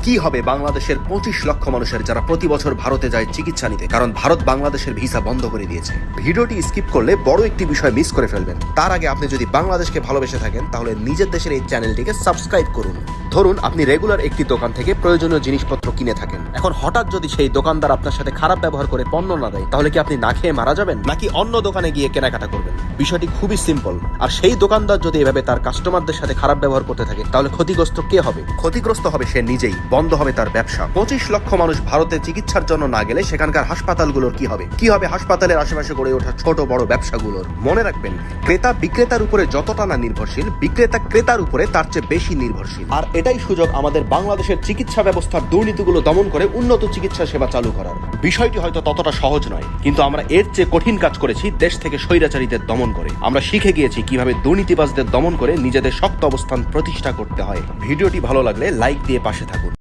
কি হবে বাংলাদেশের 25 লক্ষ মানুষের যারা প্রতি বছর ভারতে যায় চিকিৎসা নিতে, কারণ ভারত বাংলাদেশের ভিসা বন্ধ করে দিয়েছে। ভিডিওটি স্কিপ করলে বড় একটি বিষয় মিস করে ফেলবেন। তার আগে আপনি যদি বাংলাদেশকে ভালোবেসে থাকেন তাহলে নিজের দেশের এই চ্যানেলটিকে সাবস্ক্রাইব করুন। ধরুন আপনি রেগুলার একটি দোকান থেকে প্রয়োজনীয় জিনিসপত্র কিনে থাকেন। এখন হঠাৎ যদি সেই দোকানদার আপনার সাথে খারাপ ব্যবহার করে পণ্য না দেয়, তাহলে কি আপনি না খেয়ে মারা যাবেন, নাকি অন্য দোকানে গিয়ে কেনাকাটা করবেন? বিষয়টি খুবই সিম্পল। আর সেই দোকানদার যদি এভাবে তার কাস্টমারদের সাথে খারাপ ব্যবহার করতে থাকে, তাহলে ক্ষতিগ্রস্ত কে হবে? ক্ষতিগ্রস্ত হবে সে নিজেই, বন্ধ হবে তার ব্যবসা। 25 লক্ষ মানুষ ভারতে চিকিৎসার জন্য না গেলে সেখানকার হাসপাতালগুলোর কি হবে? কি হবে হাসপাতালের আশেপাশে গড়ে ওঠা ছোট বড় ব্যবসাগুলোর? মনে রাখবেন, ক্রেতা বিক্রেতার উপরে যতটা না নির্ভরশীল, বিক্রেতা ক্রেতার উপরে তার চেয়ে বেশি নির্ভরশীল। আর এটাই সুযোগ আমাদের বাংলাদেশের চিকিৎসা ব্যবস্থার দুর্নীতিগুলো দমন করে উন্নত চিকিৎসা সেবা চালু করার। বিষয়টি হয়তো ততটা সহজ নয়, কিন্তু আমরা এর চেয়ে কঠিন কাজ করেছি দেশ থেকে স্বৈরাচারীদের দমন করে। আমরা শিখে গিয়েছি কিভাবে দুর্নীতিবাজদের দমন করে নিজেদের শক্ত অবস্থান প্রতিষ্ঠা করতে হয়। ভিডিওটি ভালো লাগলে লাইক দিয়ে পাশে থাকুন।